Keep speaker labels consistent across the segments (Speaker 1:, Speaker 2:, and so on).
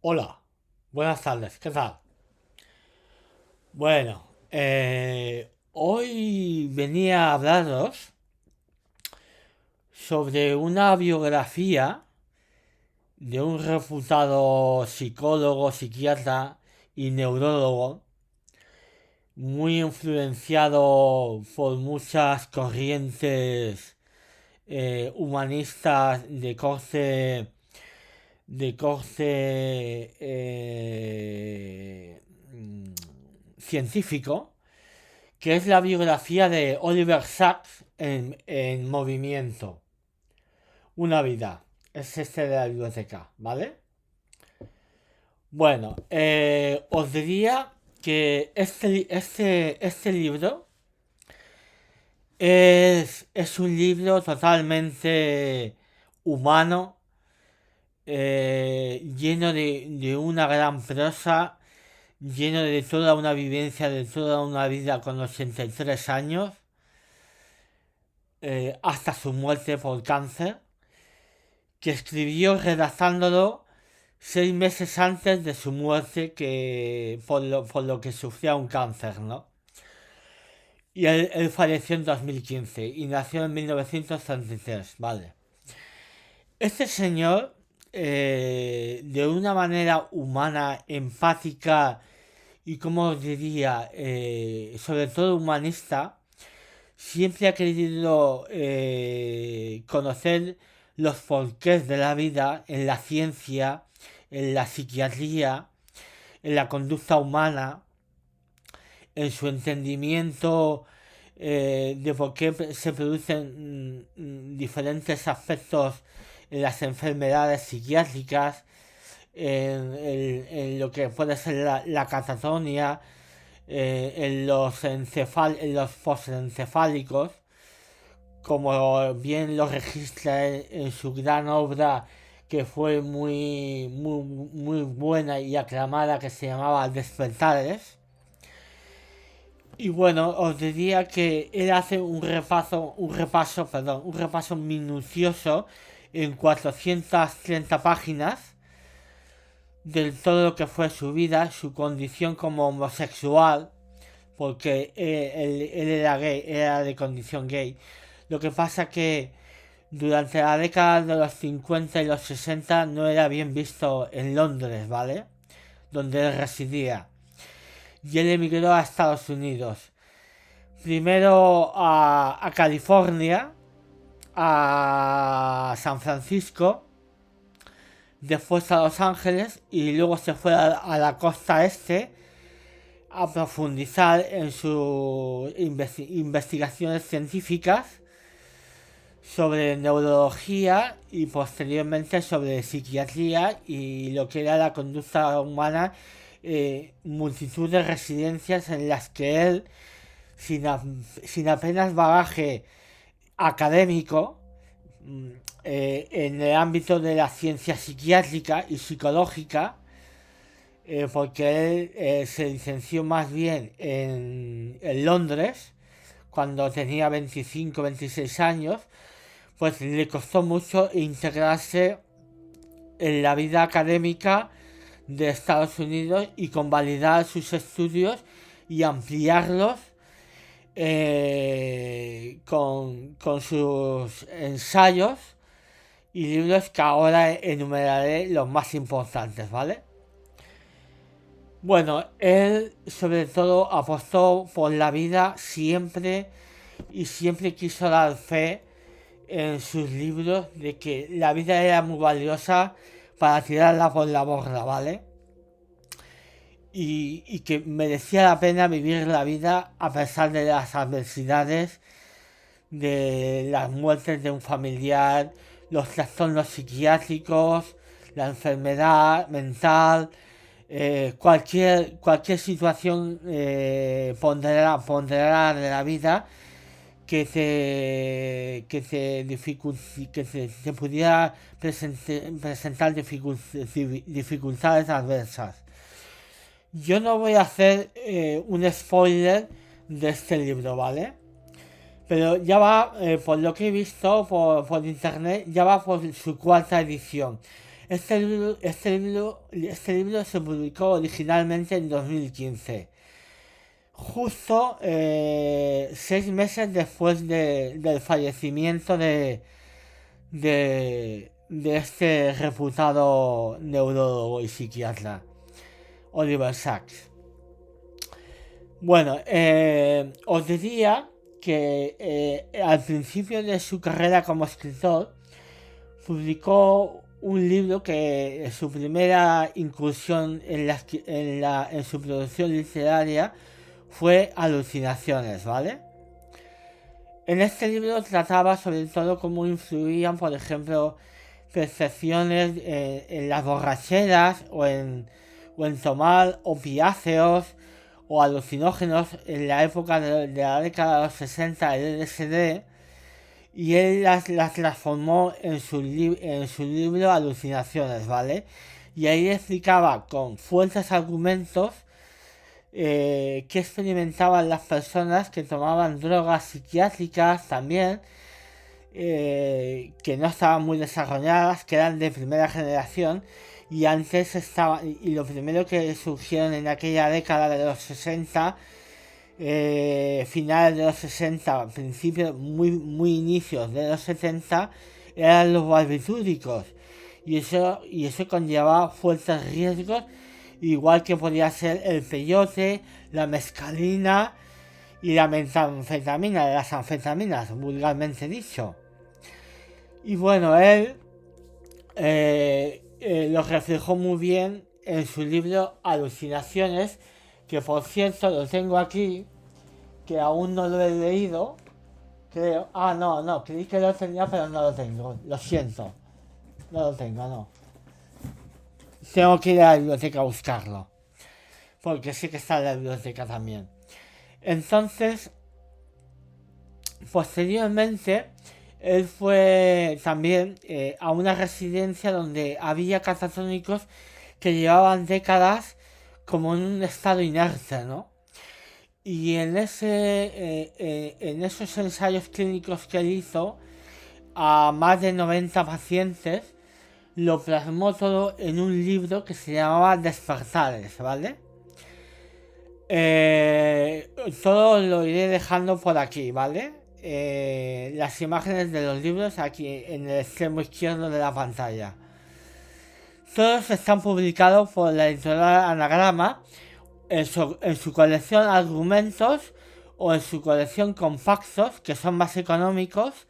Speaker 1: Hola, buenas tardes, ¿qué tal? Bueno, hoy venía a hablaros sobre una biografía de un reputado psicólogo, psiquiatra y neurólogo, muy influenciado por muchas corrientes humanistas de corte científico, que es la biografía de Oliver Sacks en movimiento, una vida. Es este de la biblioteca, ¿vale? Bueno, os diría que este libro es un libro totalmente humano, lleno de una gran prosa, lleno de toda una vivencia, de toda una vida con 83 años, hasta su muerte por cáncer, que escribió redactándolo 6 meses antes de su muerte, que por lo que sufría un cáncer, ¿no? Y él falleció en 2015 y nació en 1933, ¿vale? Este señor, de una manera humana, empática y, como os diría, sobre todo humanista, siempre ha querido conocer los porqués de la vida en la ciencia, en la psiquiatría, en la conducta humana, en su entendimiento de por qué se producen diferentes aspectos en las enfermedades psiquiátricas, en lo que puede ser la catatonia, en los postencefálicos, como bien lo registra en su gran obra, que fue muy buena y aclamada, que se llamaba Despertares. Y bueno, os diría que él hace un repaso minucioso en 430 páginas de todo lo que fue su vida, su condición como homosexual, porque él era gay, era de condición gay. Lo que pasa que durante la década de los 50 y los 60 no era bien visto en Londres, ¿vale? Donde él residía. Y él emigró a Estados Unidos. Primero a California, a San Francisco, después a Los Ángeles y luego se fue a la costa este a profundizar en sus investigaciones científicas sobre neurología y posteriormente sobre psiquiatría y lo que era la conducta humana, multitud de residencias en las que él, sin, sin apenas bagaje académico, en el ámbito de la ciencia psiquiátrica y psicológica, porque él se licenció más bien en Londres cuando tenía 25 26 años, pues le costó mucho integrarse en la vida académica de Estados Unidos y convalidar sus estudios y ampliarlos, con sus ensayos y libros, que ahora enumeraré los más importantes, ¿vale? Bueno, él sobre todo apostó por la vida siempre y siempre quiso dar fe en sus libros de que la vida era muy valiosa para tirarla por la borda, ¿vale? Y que merecía la pena vivir la vida a pesar de las adversidades, de las muertes de un familiar, los trastornos psiquiátricos, la enfermedad mental, cualquier situación ponderada de la vida que se pudiera presentar dificultades adversas. Yo no voy a hacer un spoiler de este libro, ¿vale? Pero ya va, por lo que he visto por internet, ya va por su cuarta edición. Este libro se publicó originalmente en 2015, justo 6 meses después del fallecimiento de este reputado neurólogo y psiquiatra, Oliver Sacks. Bueno, os diría que al principio de su carrera como escritor publicó un libro que su primera incursión en su producción literaria fue Alucinaciones, ¿vale? En este libro trataba sobre todo cómo influían, por ejemplo, percepciones en las borracheras o en tomar opiáceos o alucinógenos en la época de la década de los 60, el LSD, y él las transformó en su libro Alucinaciones, ¿vale? Y ahí explicaba con fuertes argumentos qué experimentaban las personas que tomaban drogas psiquiátricas también, que no estaban muy desarrolladas, que eran de primera generación, y antes y lo primero que surgieron en aquella década de los 60, finales de los 60, principios, muy inicios de los 70, eran los barbitúricos, y eso conllevaba fuertes riesgos, igual que podía ser el peyote, la mescalina y la metanfetamina, las anfetaminas, vulgarmente dicho. Y bueno, él lo reflejó muy bien en su libro Alucinaciones, que por cierto lo tengo aquí, que aún no lo he leído, creo. No, creí que lo tenía, pero no lo tengo, lo siento, no lo tengo, no. Tengo que ir a la biblioteca a buscarlo, porque sí que está en la biblioteca también. Entonces, posteriormente, él fue también a una residencia donde había catatónicos que llevaban décadas como en un estado inerte, ¿no? Y en esos ensayos clínicos que él hizo a más de 90 pacientes, lo plasmó todo en un libro que se llamaba Despertares, ¿vale? Todo lo iré dejando por aquí, ¿vale? Las imágenes de los libros aquí en el extremo izquierdo de la pantalla. Todos están publicados por la editorial Anagrama en su colección Argumentos o en su colección Compactos, que son más económicos,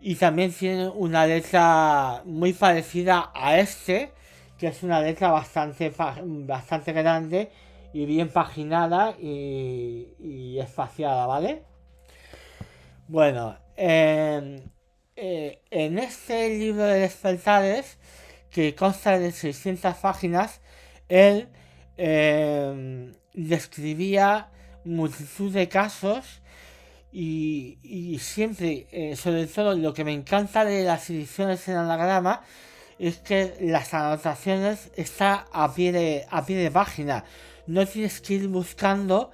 Speaker 1: y también tienen una letra muy parecida a este, que es una letra bastante grande y bien paginada y espaciada, ¿vale? Bueno, en este libro de Despertares, que consta de 600 páginas, él describía multitud de casos y siempre, sobre todo, lo que me encanta de las ediciones en anagrama es que las anotaciones están a pie de página. No tienes que ir buscando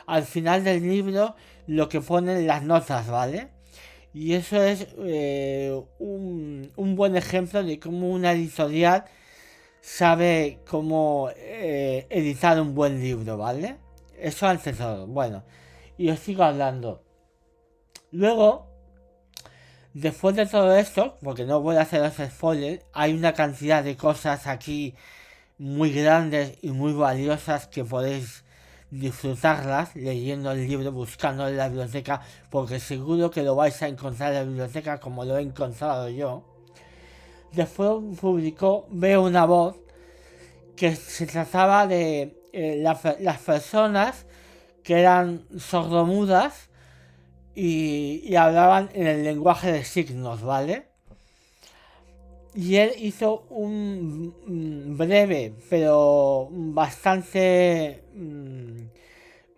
Speaker 1: al final del libro lo que ponen las notas, ¿vale? Y eso es un buen ejemplo de cómo una editorial sabe cómo editar un buen libro, ¿vale? Eso ante todo. Bueno, y os sigo hablando. Luego, después de todo esto, porque no voy a haceros spoilers, hay una cantidad de cosas aquí muy grandes y muy valiosas que podéis disfrutarlas leyendo el libro, buscando en la biblioteca, porque seguro que lo vais a encontrar en la biblioteca como lo he encontrado yo. Después publicó Veo una voz, que se trataba de las personas que eran sordomudas y hablaban en el lenguaje de signos, ¿vale? Y él hizo un breve, pero bastante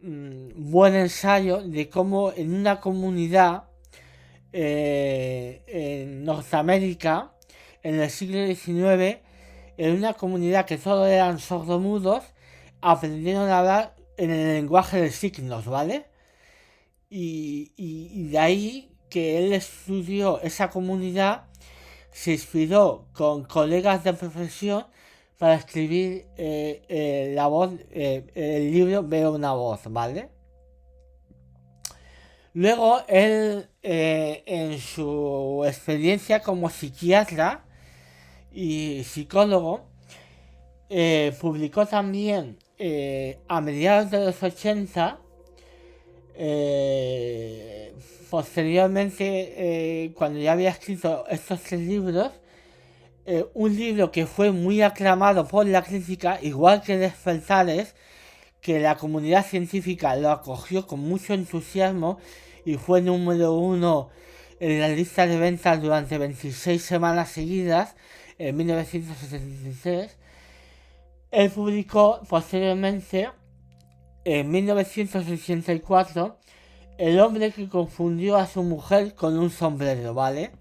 Speaker 1: buen ensayo de cómo en una comunidad en Norteamérica, en el siglo XIX, en una comunidad que solo eran sordomudos, aprendieron a hablar en el lenguaje de signos, ¿vale? Y de ahí que él estudió esa comunidad, se inspiró con colegas de profesión para escribir la voz, el libro Veo una voz, ¿vale? Luego él, en su experiencia como psiquiatra y psicólogo, publicó también a mediados de los 80, posteriormente, cuando ya había escrito estos 3 libros, un libro que fue muy aclamado por la crítica, igual que Despertares, que la comunidad científica lo acogió con mucho entusiasmo y fue número 1 en la lista de ventas durante 26 semanas seguidas, en 1973. Él publicó posteriormente, en 1984, El hombre que confundió a su mujer con un sombrero, ¿vale?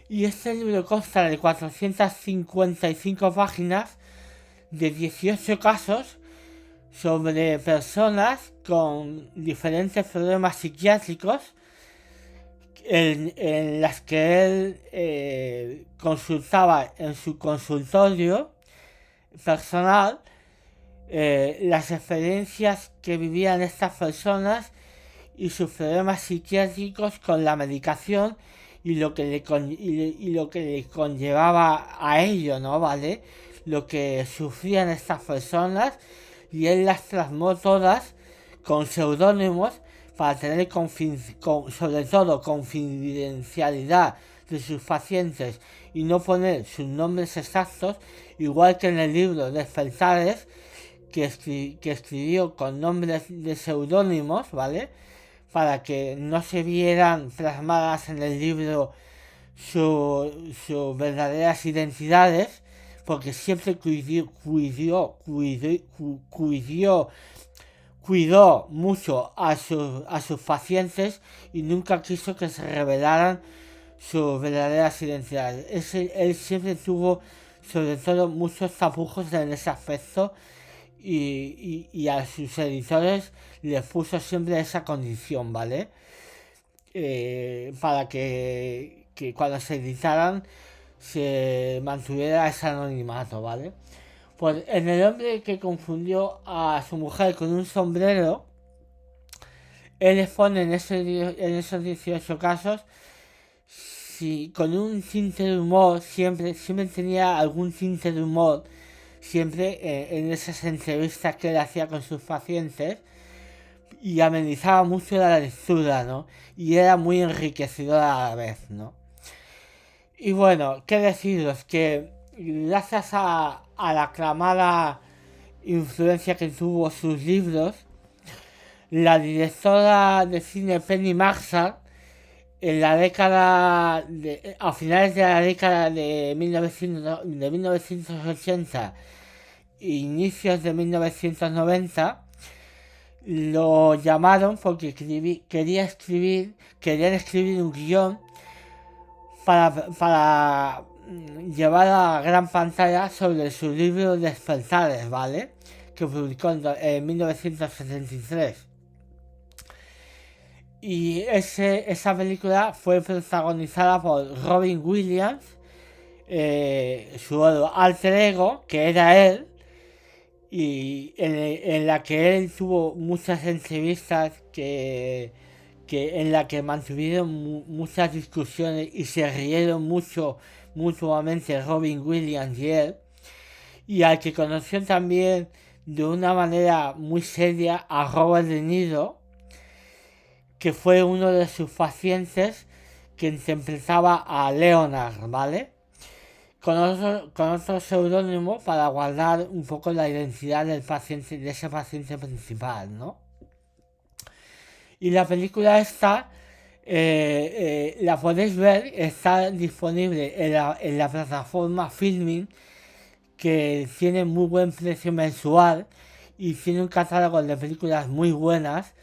Speaker 1: Y este libro consta de 455 páginas, de 18 casos sobre personas con diferentes problemas psiquiátricos en las que él consultaba en su consultorio personal, las experiencias que vivían estas personas y sus problemas psiquiátricos con la medicación y lo que le conllevaba a ello, ¿no? ¿Vale? Lo que sufrían estas personas, y él las plasmó todas con seudónimos para tener sobre todo confidencialidad de sus pacientes y no poner sus nombres exactos, igual que en el libro Despertares, que escribió con nombres de seudónimos, ¿vale? Para que no se vieran plasmadas en el libro sus verdaderas identidades, porque siempre cuidó mucho a sus pacientes y nunca quiso que se revelaran sus verdaderas identidades. Él siempre tuvo, sobre todo, muchos tapujos en ese aspecto, y a sus editores les puso siempre esa condición, ¿vale? Para que cuando se editaran se mantuviera ese anonimato, ¿vale? Pues en El hombre que confundió a su mujer con un sombrero, él expone en esos 18 casos, si con un tinte de humor, siempre tenía algún tinte de humor, siempre en esas entrevistas que él hacía con sus pacientes, y amenizaba mucho la lectura, ¿no? Y era muy enriquecedor a la vez, ¿no? Y bueno, qué deciros, que gracias a la aclamada influencia que tuvo sus libros, la directora de cine Penny Marshall, a finales de la década de 1980 e inicios de 1990, lo llamaron porque querían escribir un guión para llevar a la gran pantalla sobre su libro Despertares, ¿vale? Que publicó en 1973. Y esa película fue protagonizada por Robin Williams, su alter ego, que era él, y en la que él tuvo muchas entrevistas en la que mantuvieron muchas discusiones y se rieron mucho mutuamente Robin Williams y él, y al que conoció también de una manera muy seria a Robert De Niro, que fue uno de sus pacientes que interpretaba a Leonard, ¿vale? Con otro seudónimo para guardar un poco la identidad del paciente, de ese paciente principal, ¿no? Y la película esta, la podéis ver, está disponible en la plataforma Filmin, que tiene muy buen precio mensual y tiene un catálogo de películas muy buenas,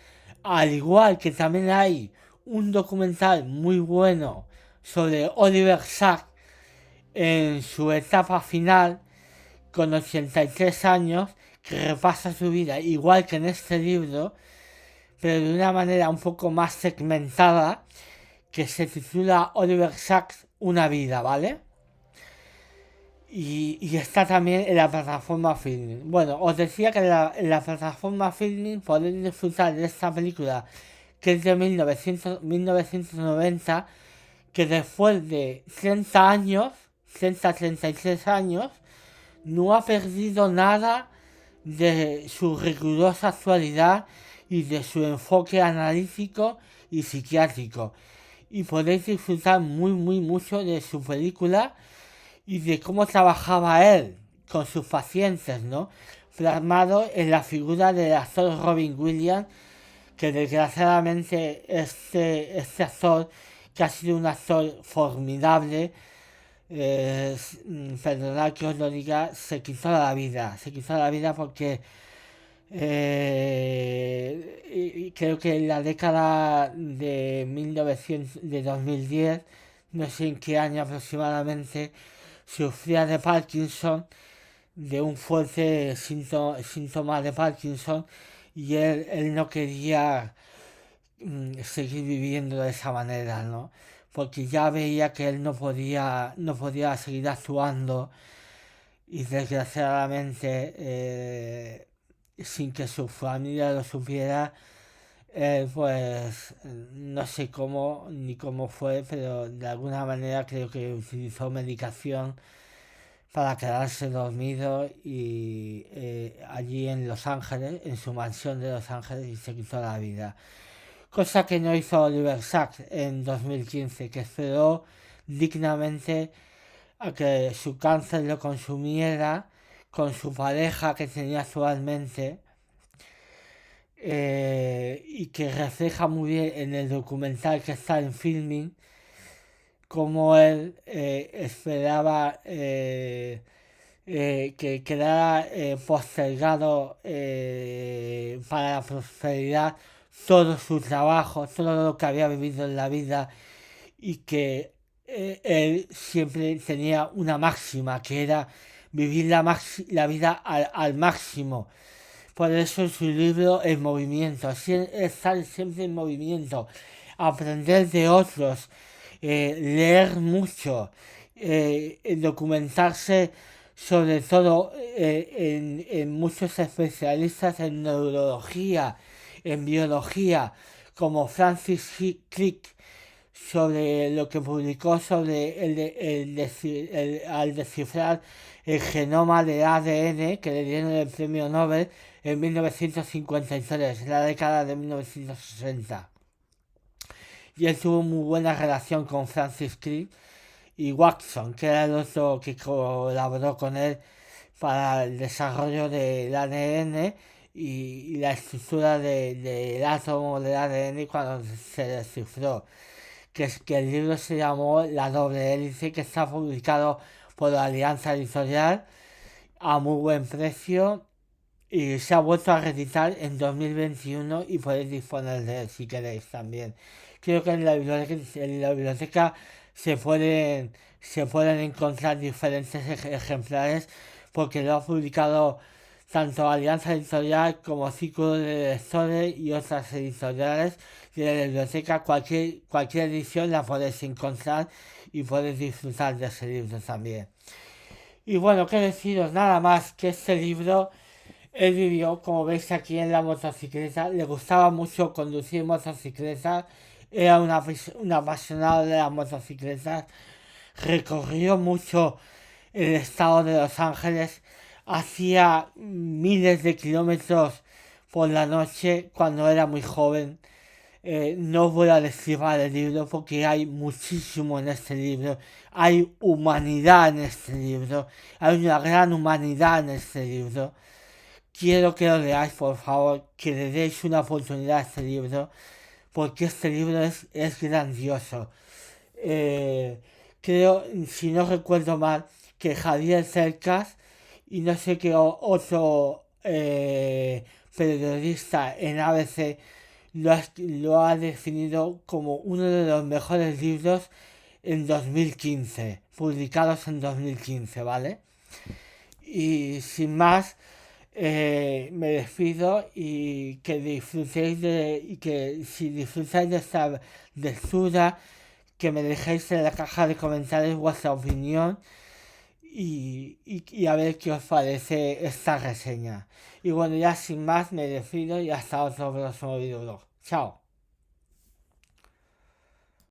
Speaker 1: al igual que también hay un documental muy bueno sobre Oliver Sacks en su etapa final, con 83 años, que repasa su vida igual que en este libro, pero de una manera un poco más segmentada, que se titula Oliver Sacks una vida, ¿vale? Y está también en la plataforma Filmin. Bueno, os decía que en la plataforma Filmin podéis disfrutar de esta película que es de 1990, que después de 30 años, 33 años, no ha perdido nada de su rigurosa actualidad y de su enfoque analítico y psiquiátrico. Y podéis disfrutar mucho de su película y de cómo trabajaba él con sus pacientes, ¿no? Plasmado en la figura del actor Robin Williams, que desgraciadamente este actor, que ha sido un actor formidable, perdonad que os lo diga, se quitó la vida porque y creo que en la década de 1900, de 2010, no sé en qué año aproximadamente, sufría de Parkinson, de un fuerte síntoma de Parkinson, y él no quería seguir viviendo de esa manera, ¿no? Porque ya veía que él no podía seguir actuando y desgraciadamente, sin que su familia lo supiera, pues no sé cómo ni cómo fue, pero de alguna manera creo que utilizó medicación para quedarse dormido y allí en Los Ángeles, en su mansión de Los Ángeles, y se quitó la vida. Cosa que no hizo Oliver Sacks en 2015, que esperó dignamente a que su cáncer lo consumiera con su pareja que tenía actualmente, y que refleja muy bien en el documental que está en Filming como él esperaba que quedara postergado para la prosperidad todo su trabajo, todo lo que había vivido en la vida, y que él siempre tenía una máxima, que era vivir la vida al máximo. Por eso en su libro El movimiento, estar siempre en movimiento, aprender de otros, leer mucho, documentarse sobre todo en muchos especialistas en neurología, en biología, como Francis Crick, sobre lo que publicó sobre al descifrar el genoma de ADN, que le dieron el premio Nobel en 1953, en la década de 1960. Y él tuvo muy buena relación con Francis Crick y Watson, que era el otro que colaboró con él para el desarrollo del ADN y la estructura del átomo del ADN cuando se descifró. Que el libro se llamó La doble hélice, que está publicado por la Alianza Editorial a muy buen precio y se ha vuelto a reeditar en 2021 y podéis disponer de él si queréis también. Creo que en la biblioteca se pueden encontrar diferentes ejemplares porque lo ha publicado tanto Alianza Editorial como Círculo de Lectores y otras editoriales de la biblioteca. Cualquier edición la podéis encontrar y podéis disfrutar de ese libro también. Y bueno, qué deciros, nada más que este libro. Él vivió, como veis aquí en la motocicleta, le gustaba mucho conducir motocicletas, era un apasionado de las motocicletas, recorrió mucho el estado de Los Ángeles, hacía miles de kilómetros por la noche cuando era muy joven. No voy a describir el libro porque hay muchísimo en este libro, hay humanidad en este libro, hay una gran humanidad en este libro. Quiero que lo leáis, por favor, que le deis una oportunidad a este libro, porque este libro es grandioso. Eh, Creo, si no recuerdo mal, que Javier Cercas y no sé qué otro periodista en ABC lo ha definido como uno de los mejores libros en 2015, publicados en 2015, ¿vale? Y sin más, me despido y que disfrutéis y que si disfrutáis de esta lectura, que me dejéis en la caja de comentarios vuestra opinión y a ver qué os parece esta reseña. Y bueno, ya sin más me despido y hasta otro próximo video. Chao.